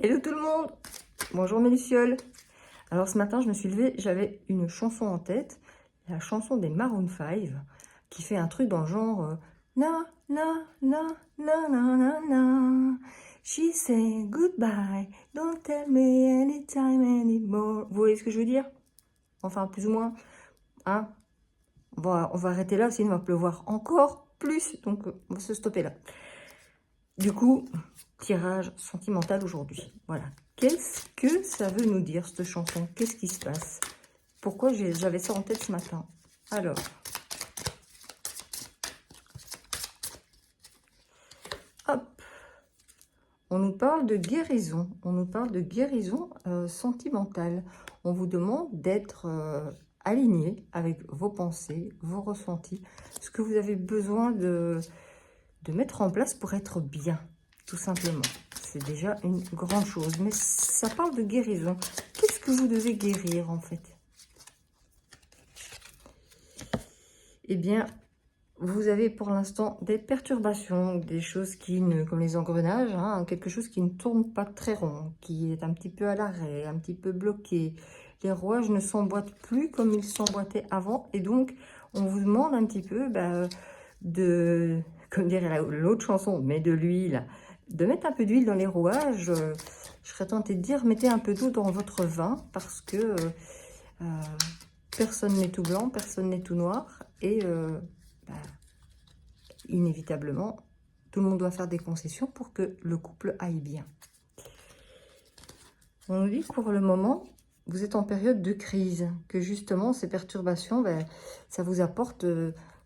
Hello tout le monde. Bonjour mes lucioles. Alors ce matin je me suis levée, j'avais une chanson en tête, la chanson des Maroon 5, qui fait un truc dans le genre na na na na na na na. She said goodbye, don't tell me anytime anymore. Vous voyez ce que je veux dire? Enfin plus ou moins, hein? On va arrêter là, sinon il va pleuvoir encore plus, donc on va se stopper là. Du coup, tirage sentimental aujourd'hui. Voilà. Qu'est-ce que ça veut nous dire, cette chanson? Qu'est-ce qui se passe? Pourquoi j'avais ça en tête ce matin? Alors, hop, on nous parle de guérison. On nous parle de guérison sentimentale. On vous demande d'être aligné avec vos pensées, vos ressentis, ce que vous avez besoin de mettre en place pour être bien, tout simplement. C'est déjà une grande chose, mais ça parle de guérison. Qu'est-ce que vous devez guérir, en fait? Eh bien, vous avez pour l'instant des perturbations, des choses qui ne, comme les engrenages, hein, quelque chose qui ne tourne pas très rond, qui est un petit peu à l'arrêt, un petit peu bloqué. Les rouages ne s'emboîtent plus comme ils s'emboîtaient avant, et donc on vous demande un petit peu de, comme dirait l'autre chanson, mais de l'huile, de mettre un peu d'huile dans les rouages. Je serais tentée de dire, mettez un peu d'eau dans votre vin, parce que personne n'est tout blanc, personne n'est tout noir, et inévitablement, tout le monde doit faire des concessions pour que le couple aille bien. On nous dit que pour le moment, vous êtes en période de crise, que justement ces perturbations, ça vous apporte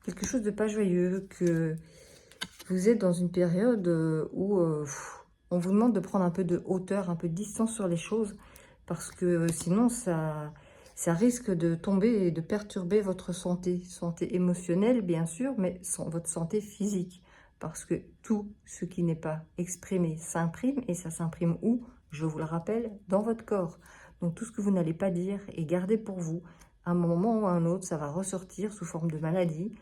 quelque chose de pas joyeux, que vous êtes dans une période où on vous demande de prendre un peu de hauteur, un peu de distance sur les choses, parce que sinon ça risque de tomber et de perturber votre santé émotionnelle bien sûr, mais votre santé physique, parce que tout ce qui n'est pas exprimé s'imprime, et ça s'imprime où? Je vous le rappelle, dans votre corps. Donc tout ce que vous n'allez pas dire et garder pour vous, à un moment ou à un autre, ça va ressortir sous forme de maladie,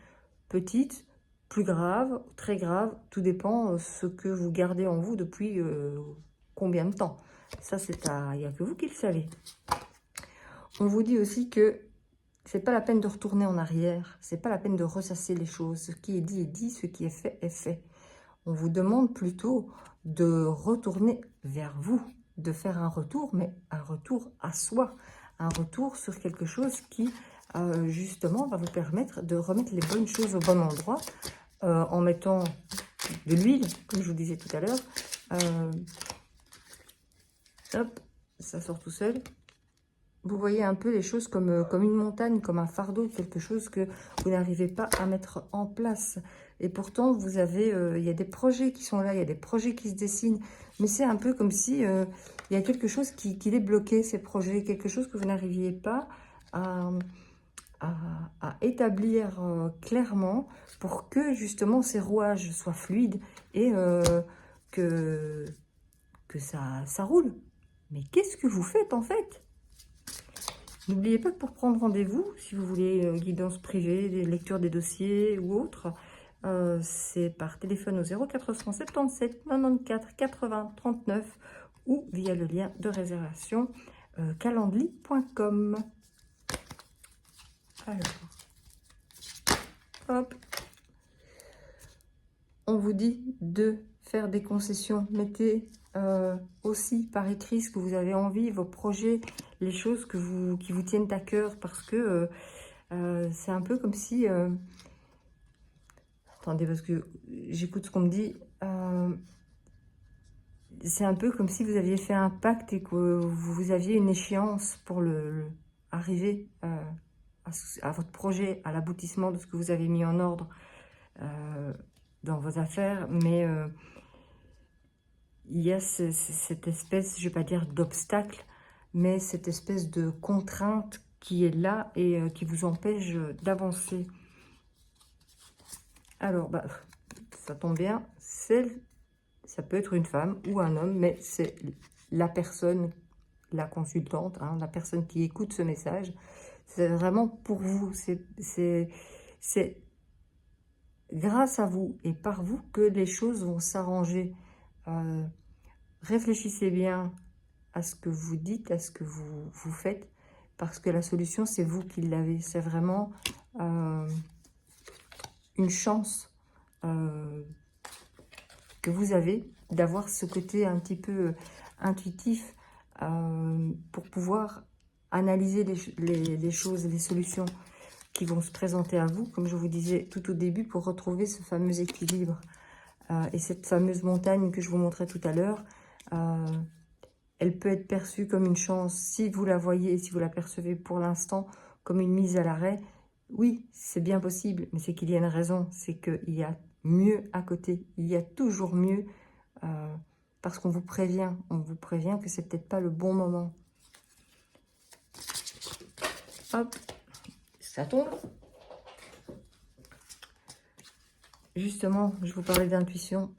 petite, plus grave, très grave, tout dépend ce que vous gardez en vous depuis combien de temps. Ça, il n'y a que vous qui le savez. On vous dit aussi que c'est pas la peine de retourner en arrière, c'est pas la peine de ressasser les choses. Ce qui est dit, ce qui est fait est fait. On vous demande plutôt de retourner vers vous, de faire un retour, mais un retour à soi, un retour sur quelque chose qui, justement, va vous permettre de remettre les bonnes choses au bon endroit, en mettant de l'huile, comme je vous disais tout à l'heure. Hop, ça sort tout seul. Vous voyez un peu les choses comme une montagne, comme un fardeau, quelque chose que vous n'arrivez pas à mettre en place. Et pourtant, vous avez, il y a des projets qui sont là, il y a des projets qui se dessinent, mais c'est un peu comme si il y a quelque chose qui les bloquait, ces projets, quelque chose que vous n'arriviez pas à établir clairement pour que justement ces rouages soient fluides et que ça roule. Mais qu'est-ce que vous faites en fait? N'oubliez pas que pour prendre rendez-vous, si vous voulez guidance privée, des lectures des dossiers ou autre, c'est par téléphone au 0477 94 80 39 ou via le lien de réservation calendly.com. Alors, hop, on vous dit de faire des concessions. Mettez aussi par écrit ce que vous avez envie, vos projets, les choses qui vous tiennent à cœur, parce que c'est un peu comme si... attendez, parce que j'écoute ce qu'on me dit. C'est un peu comme si vous aviez fait un pacte et que vous aviez une échéance pour arriver à votre projet, à l'aboutissement de ce que vous avez mis en ordre dans vos affaires, mais il y a cette espèce, je ne vais pas dire d'obstacle, mais cette espèce de contrainte qui est là et qui vous empêche d'avancer. Alors, ça tombe bien, ça peut être une femme ou un homme, mais c'est la personne, la consultante, hein, la personne qui écoute ce message. C'est vraiment pour vous, c'est grâce à vous et par vous que les choses vont s'arranger. Réfléchissez bien à ce que vous dites, à ce que vous faites, parce que la solution, c'est vous qui l'avez. C'est vraiment une chance que vous avez d'avoir ce côté un petit peu intuitif pour pouvoir analyser les choses, les solutions qui vont se présenter à vous, comme je vous disais tout au début, pour retrouver ce fameux équilibre. Et cette fameuse montagne que je vous montrais tout à l'heure, elle peut être perçue comme une chance. Si vous la voyez, si vous la percevez pour l'instant comme une mise à l'arrêt, oui, c'est bien possible, mais c'est qu'il y a une raison, c'est qu'il y a mieux à côté. Il y a toujours mieux, parce qu'on vous prévient que c'est peut-être pas le bon moment. Hop, ça tombe. Justement, je vous parlais d'intuition.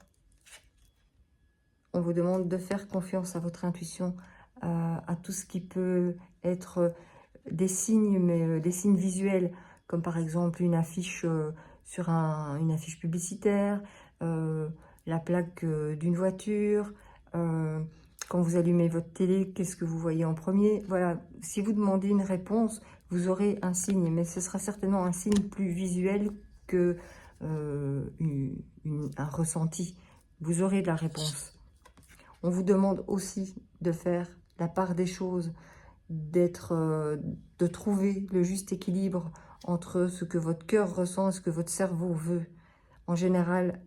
On vous demande de faire confiance à votre intuition, à tout ce qui peut être des signes, mais des signes visuels, comme par exemple une affiche sur une affiche publicitaire, la plaque d'une voiture, quand vous allumez votre télé, qu'est-ce que vous voyez en premier? Voilà, si vous demandez une réponse, vous aurez un signe, mais ce sera certainement un signe plus visuel que un ressenti. Vous aurez de la réponse. On vous demande aussi de faire la part des choses, de trouver le juste équilibre entre ce que votre cœur ressent et ce que votre cerveau veut. En général,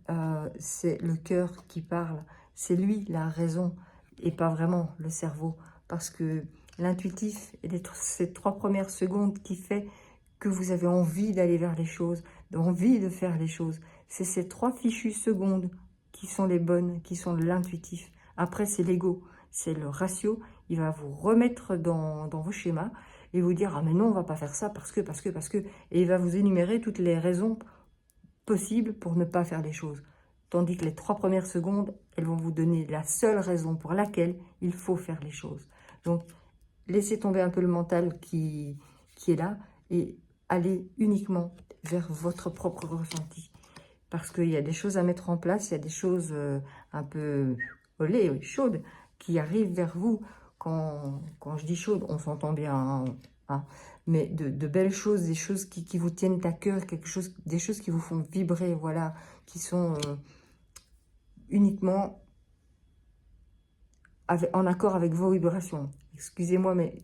c'est le cœur qui parle. C'est lui la raison et pas vraiment le cerveau. Parce que l'intuitif, ces 3 premières secondes qui fait que vous avez envie d'aller vers les choses, envie de faire les choses. C'est ces 3 fichues secondes qui sont les bonnes, qui sont l'intuitif. Après, c'est l'ego, c'est le ratio. Il va vous remettre dans vos schémas et vous dire « Ah mais non, on va pas faire ça parce que... » Et il va vous énumérer toutes les raisons possibles pour ne pas faire les choses. Tandis que les 3 premières secondes, elles vont vous donner la seule raison pour laquelle il faut faire les choses. Donc, laissez tomber un peu le mental qui est là et allez uniquement vers votre propre ressenti. Parce qu'il y a des choses à mettre en place, il y a des choses un peu olé, chaudes, qui arrivent vers vous. Quand je dis chaude, on s'entend bien, hein, mais de belles choses, des choses qui vous tiennent à cœur, des choses qui vous font vibrer, voilà, qui sont uniquement en accord avec vos vibrations. Excusez-moi, mais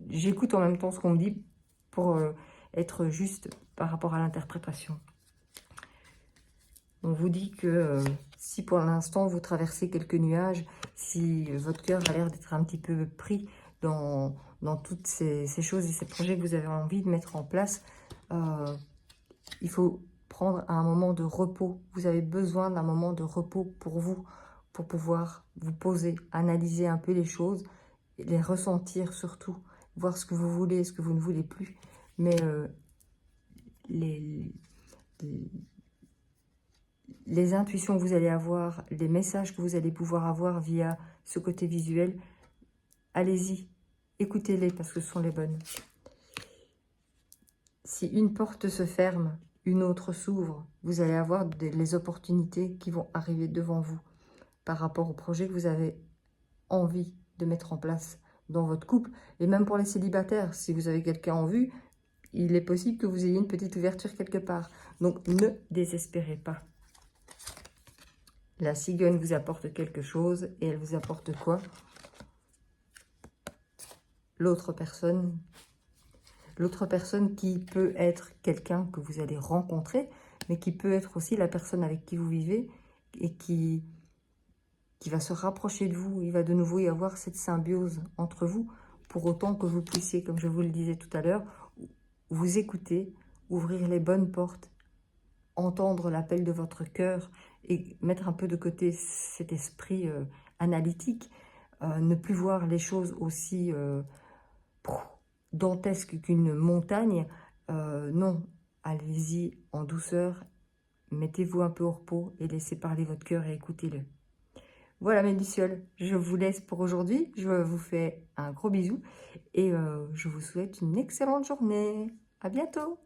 j'écoute en même temps ce qu'on me dit pour être juste par rapport à l'interprétation. On vous dit que si pour l'instant vous traversez quelques nuages, si votre cœur a l'air d'être un petit peu pris dans toutes ces choses et ces projets que vous avez envie de mettre en place, il faut prendre un moment de repos. Vous avez besoin d'un moment de repos pour vous, pour pouvoir vous poser, analyser un peu les choses, les ressentir surtout, voir ce que vous voulez, ce que vous ne voulez plus. Mais les intuitions que vous allez avoir, les messages que vous allez pouvoir avoir via ce côté visuel, allez-y, écoutez-les parce que ce sont les bonnes. Si une porte se ferme, une autre s'ouvre, vous allez avoir les opportunités qui vont arriver devant vous par rapport au projet que vous avez envie de mettre en place dans votre couple. Et même pour les célibataires, si vous avez quelqu'un en vue, il est possible que vous ayez une petite ouverture quelque part. Donc ne désespérez pas. La cigogne vous apporte quelque chose et elle vous apporte quoi? L'autre personne qui peut être quelqu'un que vous allez rencontrer, mais qui peut être aussi la personne avec qui vous vivez et qui va se rapprocher de vous. Il va de nouveau y avoir cette symbiose entre vous, pour autant que vous puissiez, comme je vous le disais tout à l'heure, vous écouter, ouvrir les bonnes portes, entendre l'appel de votre cœur et mettre un peu de côté cet esprit analytique, ne plus voir les choses aussi dantesques qu'une montagne. Non, allez-y en douceur, mettez-vous un peu au repos et laissez parler votre cœur et écoutez-le. Voilà mes lucioles, je vous laisse pour aujourd'hui, je vous fais un gros bisou et je vous souhaite une excellente journée. À bientôt!